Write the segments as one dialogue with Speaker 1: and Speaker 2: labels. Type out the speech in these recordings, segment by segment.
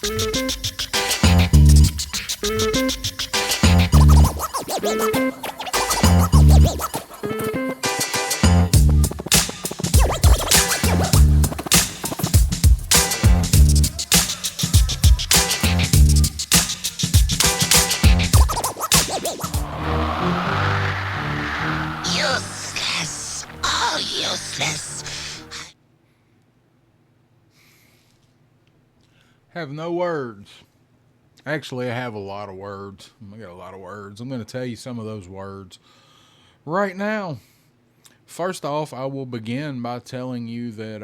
Speaker 1: Useless. All useless.
Speaker 2: Have no words. Actually, I have a lot of words. I got a lot of words. I'm going to tell you some of those words right now. First off, I will begin by telling you that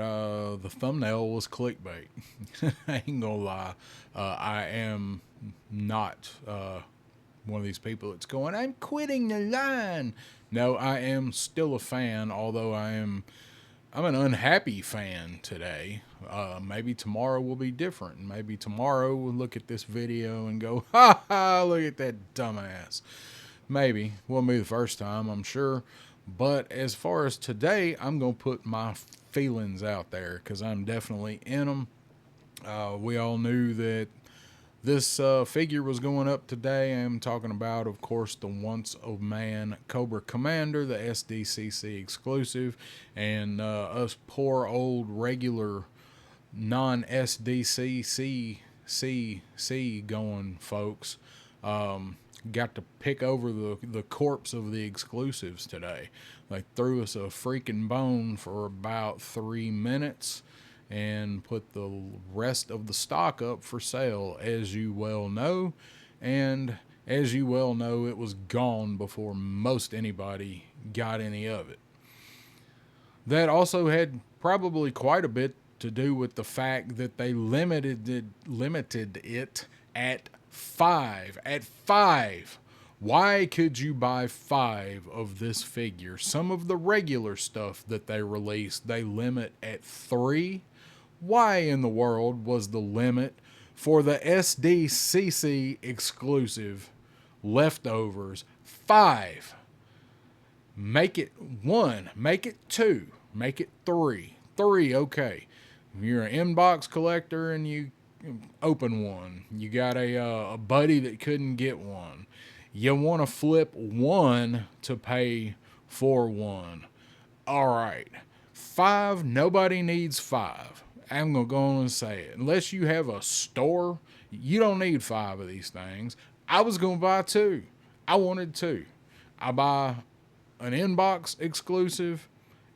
Speaker 2: the thumbnail was clickbait. I ain't gonna lie. I am not one of these people that's going, I'm quitting the line. No, I am still a fan, although I'm an unhappy fan today. Maybe tomorrow will be different. Maybe tomorrow we'll look at this video and go, ha ha, look at that dumbass. Maybe. Won't be the first time, I'm sure. But as far as today, I'm going to put my feelings out there because I'm definitely in them. We all knew that this figure was going up today. I'm talking about, of course, the Once of Man Cobra Commander, the SDCC exclusive, and us poor old regular non-SDCC going folks got to pick over the corpse of the exclusives today. They threw us a freaking bone for about 3 minutes and put the rest of the stock up for sale, as you well know. And as you well know, it was gone before most anybody got any of it. That also had probably quite a bit to do with the fact that they limited it at 5. At 5. Why could you buy 5 of this figure? Some of the regular stuff that they released, they limit at 3. Why in the world was the limit for the SDCC exclusive leftovers 5? Make it 1, make it 2, make it 3. 3, okay. If you're an inbox collector and you open one, you got a buddy that couldn't get one, you want to flip 1 to pay for 1. All right. 5, nobody needs 5. I'm going to go on and say it. Unless you have a store, you don't need 5 of these things. I was going to buy 2. I wanted 2. I buy an inbox exclusive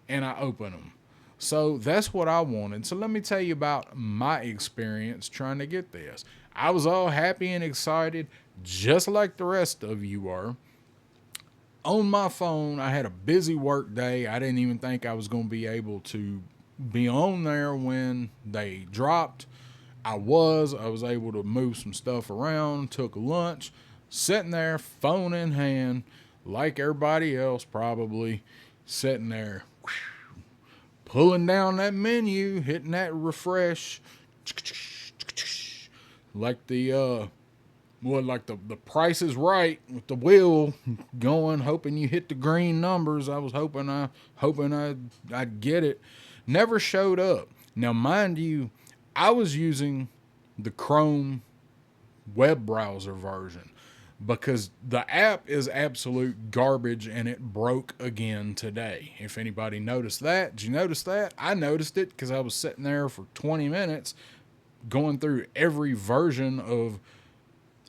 Speaker 2: and I open them. So that's what I wanted. So let me tell you about my experience trying to get this. I was all happy and excited, just like the rest of you are. On my phone, I had a busy work day. I didn't even think I was going to be able to be on there when they dropped. I was able to move some stuff around, took lunch, sitting there, phone in hand, like everybody else probably, sitting there, pulling down that menu, hitting that refresh, like the Price is Right with the wheel going, hoping you hit the green numbers. I was hoping I'd get it. Never showed up. Now, mind you, I was using the Chrome web browser version because the app is absolute garbage and it broke again today. If anybody noticed that, did you notice that? I noticed it because I was sitting there for 20 minutes going through every version of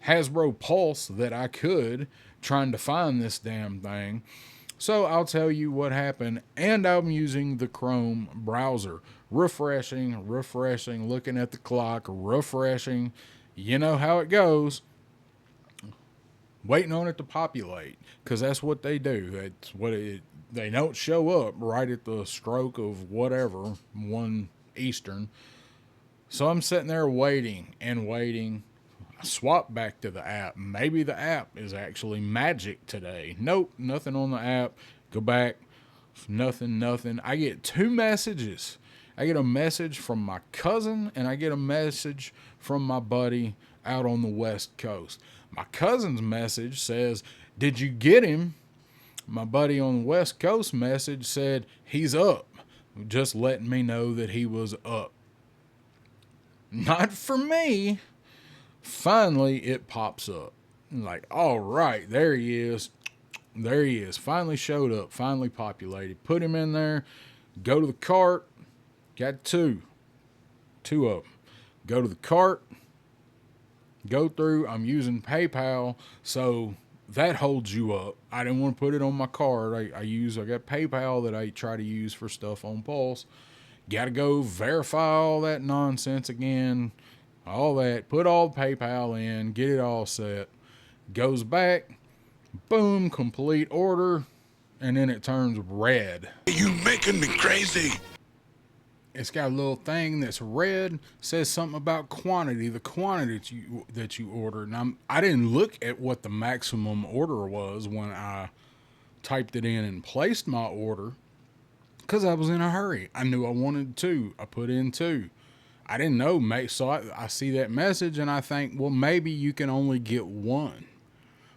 Speaker 2: Hasbro Pulse that I could, trying to find this damn thing. So I'll tell you what happened, and I'm using the Chrome browser. Refreshing, looking at the clock, refreshing. You know how it goes. Waiting on it to populate, because that's what they do. That's what they don't show up right at the stroke of whatever, 1 Eastern. So I'm sitting there waiting and waiting. I swap back to the app. Maybe the app is actually magic today. Nope, nothing on the app. Go back. Nothing. I get 2 messages. I get a message from my cousin and I get a message from my buddy out on the West Coast. My cousin's message says, "Did you get him?" My buddy on the West Coast message said, "He's up." Just letting me know that he was up. Not for me. Finally, it pops up. I'm like, all right, there he is. There he is. Finally showed up. Finally populated. Put him in there. Go to the cart. Got two. Two of them. Go to the cart. Go through. I'm using PayPal, so that holds you up. I didn't want to put it on my card. I got PayPal that I try to use for stuff on Pulse. Got to go verify all that nonsense again. All that. Put all the PayPal in. Get it all set. Goes back. Boom. Complete order. And then it turns red.
Speaker 1: You making me crazy.
Speaker 2: It's got a little thing that's red, says something about quantity, the quantity that you ordered. And I didn't look at what the maximum order was when I typed it in and placed my order because I was in a hurry. I knew I wanted two. I put in two. I didn't know. So I see that message and I think, well, maybe you can only get one.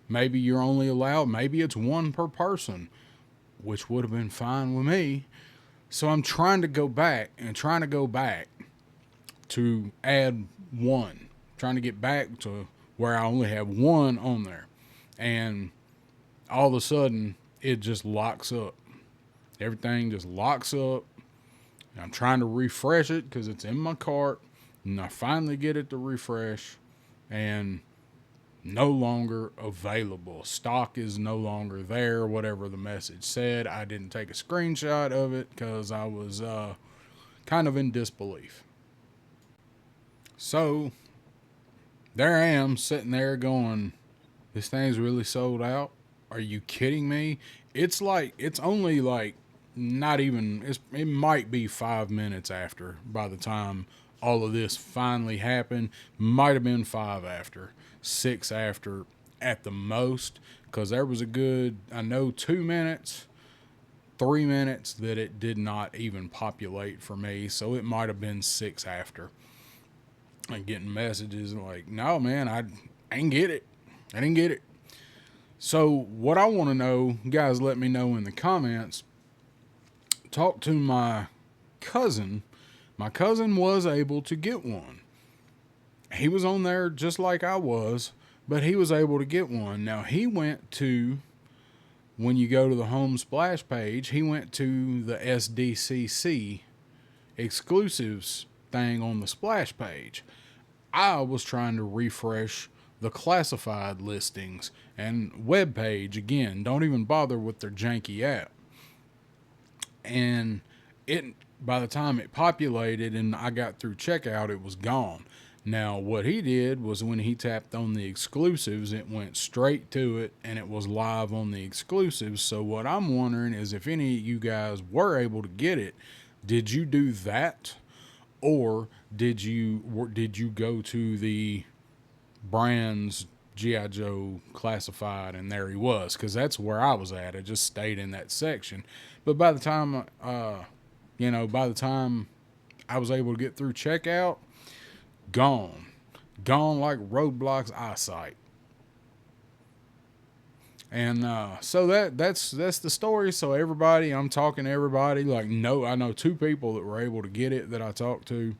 Speaker 2: Maybe you're only allowed, maybe it's one per person, which would have been fine with me. So I'm trying to go back to add one. Trying to get back to where I only have one on there. And all of a sudden, it just locks up. Everything just locks up. I'm trying to refresh it because it's in my cart. And I finally get it to refresh. And no longer available. Stock is no longer there, whatever the message said. I didn't take a screenshot of it because I was kind of in disbelief. So there I am sitting there going, this thing's really sold out? Are you kidding me? It's only like not even, it might be 5 minutes after by the time all of this finally happened. Might have been 5 after. 6 after at the most, because there was a good, 2 minutes, 3 minutes that it did not even populate for me. So it might have been 6 after. And getting messages like, no, man, I didn't get it. I didn't get it. So what I want to know, guys, let me know in the comments. Talk to my cousin. My cousin was able to get one. He was on there just like I was, but he was able to get one. Now, he went to, when you go to the home splash page, he went to the SDCC exclusives thing on the splash page. I was trying to refresh the classified listings and web page again. Don't even bother with their janky app. And by the time it populated and I got through checkout, it was gone. Now, what he did was when he tapped on the exclusives, it went straight to it and it was live on the exclusives. So what I'm wondering is if any of you guys were able to get it, did you do that? Or did you go to the brand's G.I. Joe classified and there he was? Because that's where I was at. I just stayed in that section. But by the time, by the time I was able to get through checkout, gone like Roadblock's eyesight. And so that's the story. So everybody, I'm talking to everybody. Like, no, I know 2 people that were able to get it that I talked to.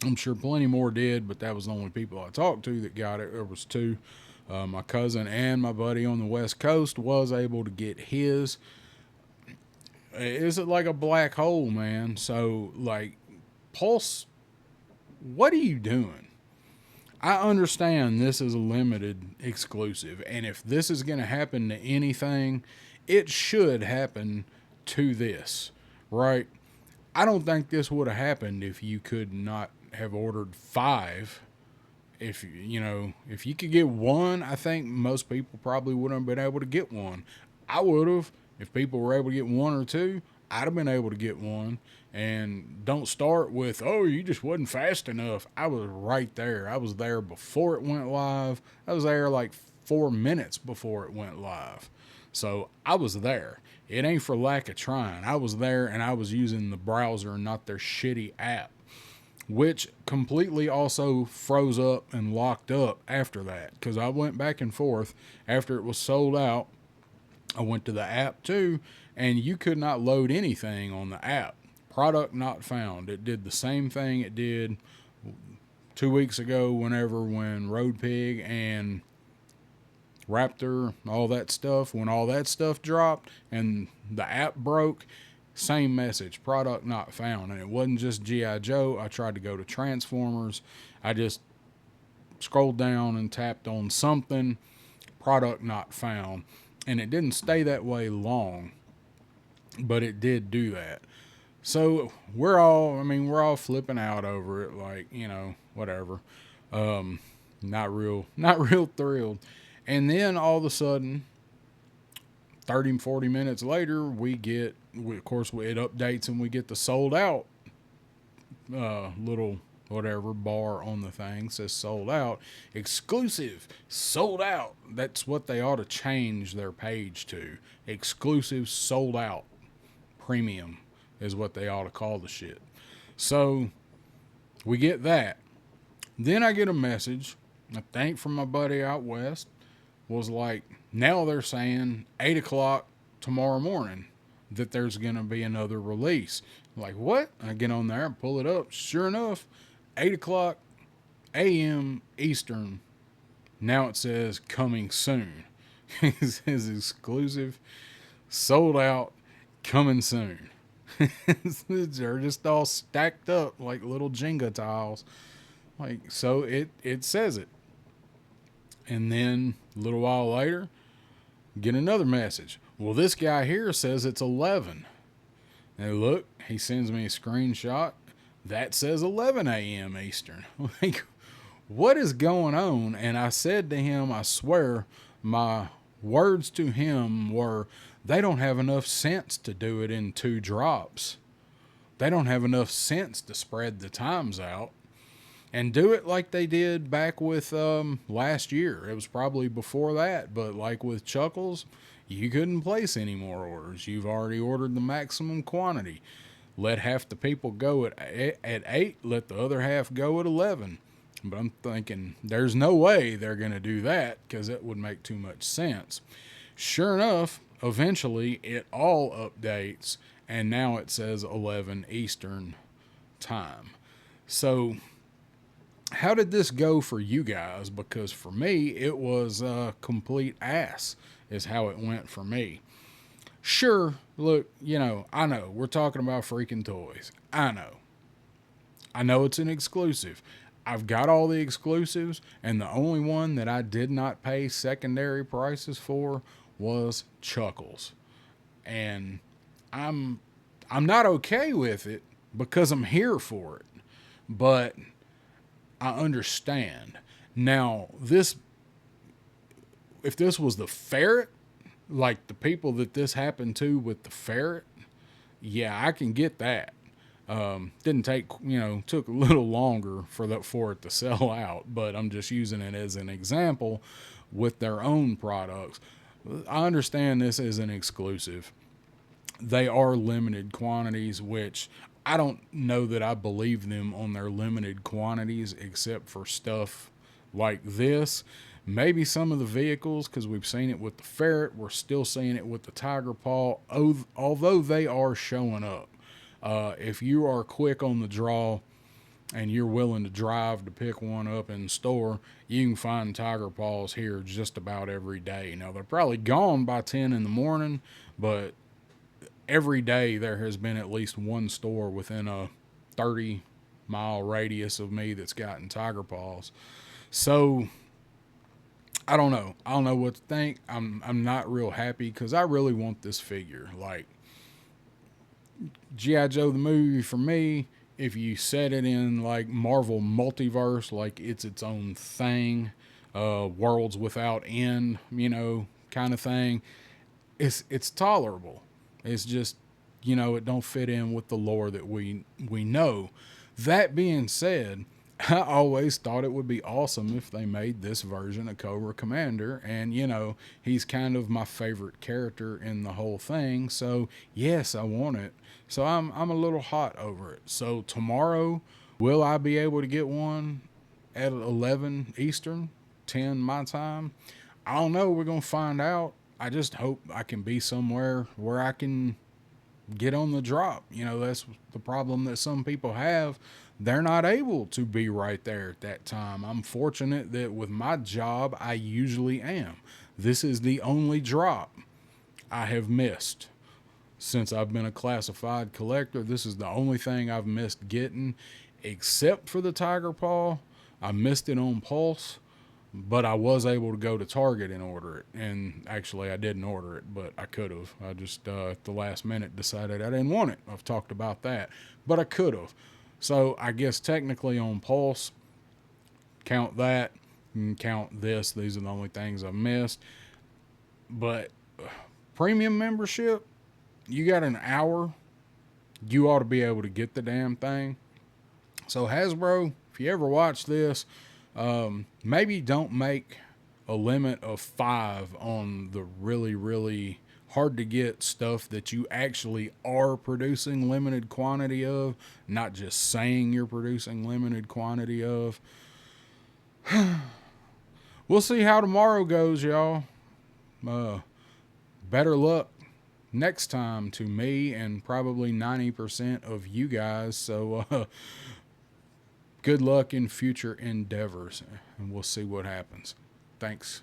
Speaker 2: I'm sure plenty more did, but that was the only people I talked to that got it. There was 2. My cousin and my buddy on the West Coast was able to get his. Is it like a black hole, man? So, like, Pulse, what are you doing? I understand this is a limited exclusive, and if this is going to happen to anything, it should happen to this, right? I don't think this would have happened if you could not have ordered 5. If you could get 1, I think most people probably wouldn't have been able to get 1. I would have. If people were able to get 1 or 2, I'd have been able to get 1. And don't start with, oh, you just wasn't fast enough. I was right there. I was there before it went live. I was there like 4 minutes before it went live. So I was there. It ain't for lack of trying. I was there and I was using the browser and not their shitty app, which completely also froze up and locked up after that. Because I went back and forth after it was sold out. I went to the app too, and you could not load anything on the app. Product not found. It did the same thing it did 2 weeks ago, when Road Pig and Raptor, all that stuff, when all that stuff dropped and the app broke, same message, product not found. And it wasn't just G.I. Joe. I tried to go to Transformers. I just scrolled down and tapped on something, product not found. And it didn't stay that way long, but it did do that. So we're all flipping out over it, like, whatever. Not real thrilled. And then all of a sudden, 30, 40 minutes later, of course, it updates and we get the sold out little whatever bar on the thing. Says sold out, exclusive, sold out. That's what they ought to change their page to. Exclusive, sold out, premium is what they ought to call the shit. So we get that. Then I get a message, I think from my buddy out west, was like, now they're saying 8 o'clock tomorrow morning that there's going to be another release. Like, what? I get on there and pull it up. Sure enough, 8 o'clock a.m. Eastern. Now it says coming soon. It says exclusive, sold out, coming soon. They're just all stacked up like little Jenga tiles. Like, so it says it. And then a little while later, get another message. Well, this guy here says it's 11. And look, he sends me a screenshot. That says 11 a.m. Eastern. Like, what is going on? And I said to him, I swear, my words to him were, they don't have enough sense to do it in 2 drops. They don't have enough sense to spread the times out and do it like they did back with last year. It was probably before that, but like with Chuckles, you couldn't place any more orders. You've already ordered the maximum quantity. Let half the people go at 8, let the other half go at 11. But I'm thinking, there's no way they're going to do that because it would make too much sense. Sure enough, eventually it all updates, and now it says 11 Eastern time. So how did this go for you guys? Because for me, it was a complete ass is how it went for me. Sure, look, I know we're talking about freaking toys. I know it's an exclusive. I've got all the exclusives, and the only one that I did not pay secondary prices for was Chuckles. And I'm not okay with it because I'm here for it. But I understand. Now, if this was the ferret, like the people that this happened to with the ferret, yeah, I can get that. Didn't take, took a little longer for it to sell out, but I'm just using it as an example with their own products. I understand this is an exclusive. They are limited quantities, which I don't know that I believe them on their limited quantities, except for stuff like this. Maybe some of the vehicles, because we've seen it with the ferret. We're still seeing it with the tiger paw, although they are showing up. If you are quick on the draw and you're willing to drive to pick one up in the store, you can find tiger paws here just about every day. Now, they're probably gone by 10 in the morning, but every day there has been at least one store within a 30-mile radius of me that's gotten tiger paws. So I don't know. I don't know what to think. I'm not real happy because I really want this figure. Like, G.I. Joe the movie, for me, if you set it in like Marvel Multiverse, like it's its own thing, worlds without end, kind of thing, it's tolerable. It's just, it don't fit in with the lore that we know. That being said, I always thought it would be awesome if they made this version of Cobra Commander. And, he's kind of my favorite character in the whole thing. So, yes, I want it. So I'm a little hot over it. So tomorrow, will I be able to get one at 11 Eastern, 10 my time? I don't know. We're going to find out. I just hope I can be somewhere where I can get on the drop. That's the problem that some people have. they're not able to be right there at that time. I'm fortunate that with my job, I usually am. This is the only drop I have missed since I've been a classified collector. This is the only thing I've missed getting, except for the Tiger Paw. I missed it on Pulse, but I was able to go to Target and order it. And actually, I didn't order it, but I could have. I just, at the last minute, decided I didn't want it. I've talked about that, but I could have. So I guess technically on Pulse, count that and count this. These are the only things I've missed. But premium membership, you got an hour, you ought to be able to get the damn thing. So Hasbro, if you ever watch this, maybe don't make a limit of 5 on the really, really hard to get stuff that you actually are producing limited quantity of, not just saying you're producing limited quantity of. We'll see how tomorrow goes, y'all. Better luck next time to me and probably 90% of you guys. So good luck in future endeavors, and we'll see what happens. Thanks.